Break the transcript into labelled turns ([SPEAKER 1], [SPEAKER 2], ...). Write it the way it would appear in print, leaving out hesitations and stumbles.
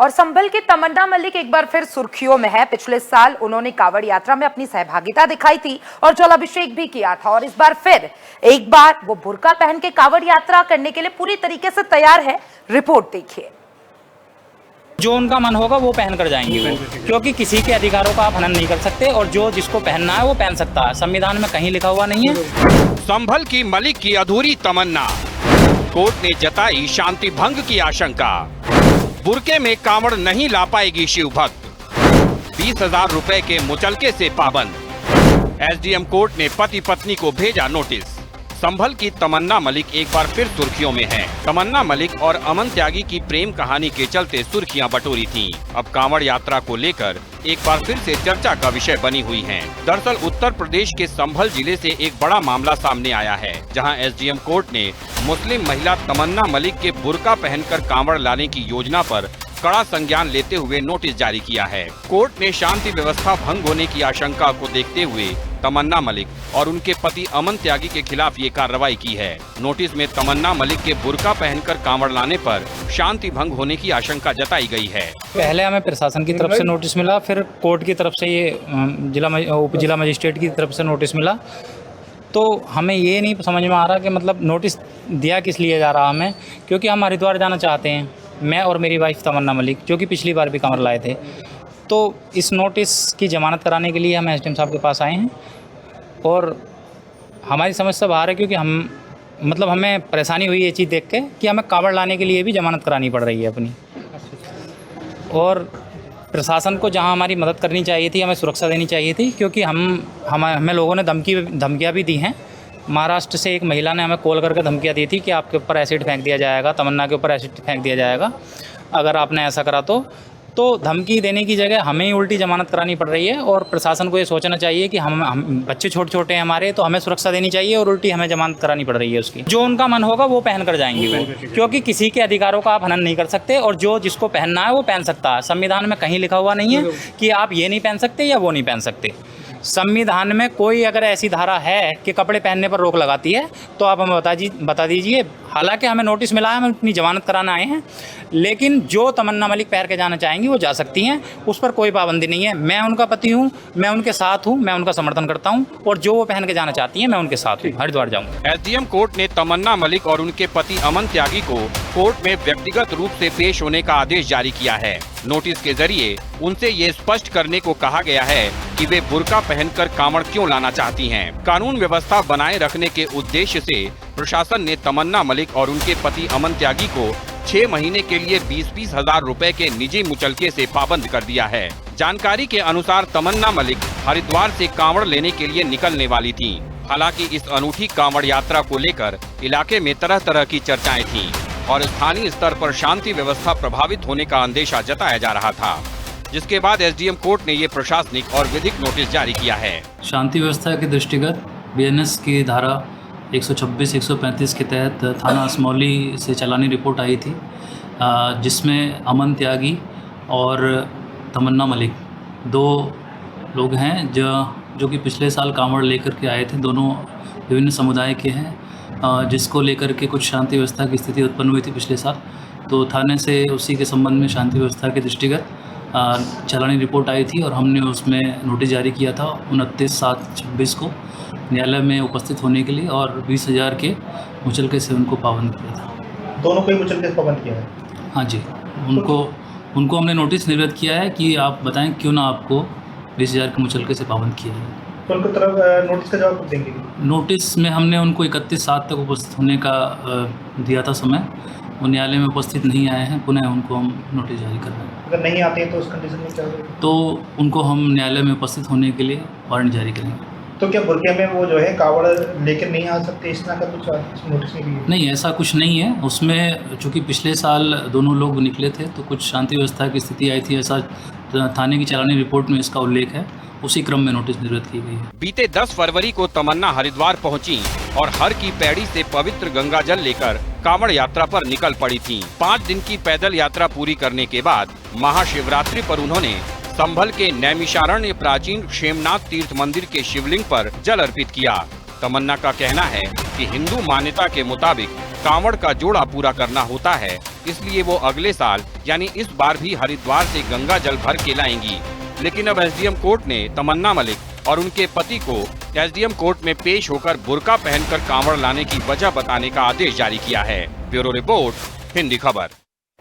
[SPEAKER 1] और संभल की तमन्ना मलिक एक बार फिर सुर्खियों में है। पिछले साल उन्होंने कांवड़ यात्रा में अपनी सहभागिता दिखाई थी और जलाभिषेक भी किया था, और इस बार फिर एक बार वो बुर्का पहन के कांवड़ यात्रा करने के लिए पूरी तरीके से तैयार है। रिपोर्ट देखिए।
[SPEAKER 2] जो उनका मन होगा वो पहन कर जाएंगे वो, क्योंकि किसी के अधिकारों का आप हनन नहीं कर सकते और जो जिसको पहनना है वो पहन सकता है। संविधान में कहीं लिखा हुआ नहीं है।
[SPEAKER 3] संभल की मलिक की अधूरी तमन्ना, कोर्ट ने जताई शांति भंग की आशंका। बुर्के में कांवड़ नहीं ला पाएगी शिव भक्त, 20,000 रुपए के मुचलके से पाबंद। एसडीएम कोर्ट ने पति पत्नी को भेजा नोटिस। संभल की तमन्ना मलिक एक बार फिर सुर्खियों में है। तमन्ना मलिक और अमन त्यागी की प्रेम कहानी के चलते सुर्खियां बटोरी थीं। अब कांवड़ यात्रा को लेकर एक बार फिर से चर्चा का विषय बनी हुई हैं। दरअसल उत्तर प्रदेश के संभल जिले से एक बड़ा मामला सामने आया है, जहां एसडीएम कोर्ट ने मुस्लिम महिला तमन्ना मलिक के बुर्का पहनकर कांवड़ लाने की योजना पर कड़ा संज्ञान लेते हुए नोटिस जारी किया है। कोर्ट ने शांति व्यवस्था भंग होने की आशंका को देखते हुए तमन्ना मलिक और उनके पति अमन त्यागी के खिलाफ ये कार्रवाई की है। नोटिस में तमन्ना मलिक के बुर्का पहनकर कांवड़ लाने पर शांति भंग होने की आशंका जताई गई है।
[SPEAKER 2] पहले हमें प्रशासन की तरफ से नोटिस मिला, फिर कोर्ट की तरफ से ये उप जिला मजिस्ट्रेट की तरफ से नोटिस मिला। तो हमें ये नहीं समझ में आ रहा कि मतलब नोटिस दिया किस लिए जा रहा हमें, क्योंकि हम हरिद्वार जाना चाहते हैं, मैं और मेरी वाइफ तमन्ना मलिक, जो कि पिछली बार भी कांवड़ लाए थे। तो इस नोटिस की जमानत कराने के लिए हम एसडीएम साहब के पास आए हैं और हमारी समस्या बाहर है, क्योंकि हमें परेशानी हुई ये चीज़ देख के कि हमें कांवड़ लाने के लिए भी जमानत करानी पड़ रही है अपनी। और प्रशासन को जहां हमारी मदद करनी चाहिए थी, हमें सुरक्षा देनी चाहिए थी, क्योंकि हमें लोगों ने धमकियाँ भी दी हैं। महाराष्ट्र से एक महिला ने हमें कॉल करके धमकियाँ दी थी कि आपके ऊपर एसिड फेंक दिया जाएगा, तमन्ना के ऊपर एसिड फेंक दिया जाएगा अगर आपने ऐसा करा तो धमकी देने की जगह हमें ही उल्टी जमानत करानी पड़ रही है। और प्रशासन को ये सोचना चाहिए कि हम बच्चे छोटे छोटे हैं हमारे, तो हमें सुरक्षा देनी चाहिए और उल्टी हमें जमानत करानी पड़ रही है उसकी। जो उनका मन होगा वो पहन कर जाएंगे वो, क्योंकि किसी के अधिकारों का आप हनन नहीं कर सकते और जो जिसको पहनना है वो पहन सकता है। संविधान में कहीं लिखा हुआ नहीं है कि आप ये नहीं पहन सकते या वो नहीं पहन सकते। संविधान में कोई अगर ऐसी धारा है कि कपड़े पहनने पर रोक लगाती है तो आप हमें बता दीजिए। हालांकि हमें नोटिस मिला है, हम अपनी जमानत कराने आए हैं, लेकिन जो तमन्ना मलिक पहन के जाना चाहेंगी वो जा सकती हैं, उस पर कोई पाबंदी नहीं है। मैं उनका पति हूं, मैं उनके साथ हूं, मैं उनका समर्थन करता हूं और जो वो पहन के जाना चाहती हैं मैं उनके साथ हूं, हरिद्वार जाऊंगा।
[SPEAKER 3] एसडीएम कोर्ट ने तमन्ना मलिक और उनके पति अमन त्यागी को कोर्ट में व्यक्तिगत रूप से पेश होने का आदेश जारी किया है। नोटिस के जरिए उनसे ये स्पष्ट करने को कहा गया है कि वे बुर्का पहनकर कांवड़ क्यों लाना चाहती हैं। कानून व्यवस्था बनाए रखने के उद्देश्य से प्रशासन ने तमन्ना मलिक और उनके पति अमन त्यागी को 6 महीने के लिए 20-20 हजार रुपए के निजी मुचलके से पाबंद कर दिया है। जानकारी के अनुसार तमन्ना मलिक हरिद्वार से कांवड़ लेने के लिए निकलने वाली थी। हालांकि इस अनूठी कांवड़ यात्रा को लेकर इलाके में तरह तरह की चर्चाएं थीं और स्थानीय स्तर पर शांति व्यवस्था प्रभावित होने का अंदेशा जताया जा रहा था, जिसके बाद एसडीएम कोर्ट ने ये प्रशासनिक और विधिक नोटिस जारी किया है।
[SPEAKER 4] शांति व्यवस्था के दृष्टिगत बीएनएस की धारा 126-135 के तहत थाना असमौली से चालानी रिपोर्ट आई थी, जिसमें अमन त्यागी और तमन्ना मलिक 2 लोग हैं जो कि पिछले साल कांवड़ लेकर के आए थे। दोनों विभिन्न समुदाय के हैं, जिसको लेकर के कुछ शांति व्यवस्था की स्थिति उत्पन्न हुई थी पिछले साल। तो थाने से उसी के संबंध में शांति व्यवस्था के दृष्टिगत चालानी रिपोर्ट आई थी और हमने उसमें नोटिस जारी किया था 29/7/26 को न्यायालय में उपस्थित होने के लिए और 20,000 के मुचलके से उनको पाबंद किया था।
[SPEAKER 5] दोनों को ही मुचलके से पाबंद किया है?
[SPEAKER 4] हाँ जी, उनको हमने नोटिस निर्गत किया है कि आप बताएं क्यों ना आपको 20,000 के मुचलके से पाबंद किया है।
[SPEAKER 5] तो उनको तरफ नोटिस का जवाब कब देंगे?
[SPEAKER 4] नोटिस में हमने उनको 31/7 तक उपस्थित होने का दिया था समय। वो न्यायालय में उपस्थित नहीं आए हैं, पुनः उनको हम नोटिस जारी कर रहे हैं।
[SPEAKER 5] अगर नहीं आते हैं तो उस कंडीशन में क्या होगा?
[SPEAKER 4] तो उनको हम न्यायालय में उपस्थित होने के लिए वारंट जारी करेंगे।
[SPEAKER 5] तो क्या बुर्के में वो जो है कांवड़ लेकर नहीं आ सकते, इस तरह का कुछ नोटिस नहीं दिया?
[SPEAKER 4] नहीं, ऐसा कुछ नहीं है। उसमें चूँकि पिछले साल दोनों लोग निकले थे तो कुछ शांति व्यवस्था की स्थिति आई थी, ऐसा थाने की चालानी रिपोर्ट में इसका उल्लेख है। उसी क्रम में नोटिस निर्गत की गई है।
[SPEAKER 3] बीते 10 फरवरी को तमन्ना हरिद्वार पहुंची और हर की पैड़ी से पवित्र गंगा जल लेकर कांवड़ यात्रा पर निकल पड़ी थीं। 5 दिन की पैदल यात्रा पूरी करने के बाद महाशिवरात्रि पर उन्होंने संभल के नैमिषारण्य प्राचीन क्षेमनाथ तीर्थ मंदिर के शिवलिंग पर जल अर्पित किया। तमन्ना का कहना है कि हिंदू मान्यता के मुताबिक कांवड़ का जोड़ा पूरा करना होता है, इसलिए वो अगले साल यानी इस बार भी हरिद्वार से गंगा जल भर के लाएंगी। लेकिन अब एसडीएम कोर्ट ने तमन्ना मलिक और उनके पति को एसडीएम कोर्ट में पेश होकर बुर्का पहनकर कांवड़ लाने की वजह बताने का आदेश जारी किया है। ब्यूरो रिपोर्ट, हिंदी खबर।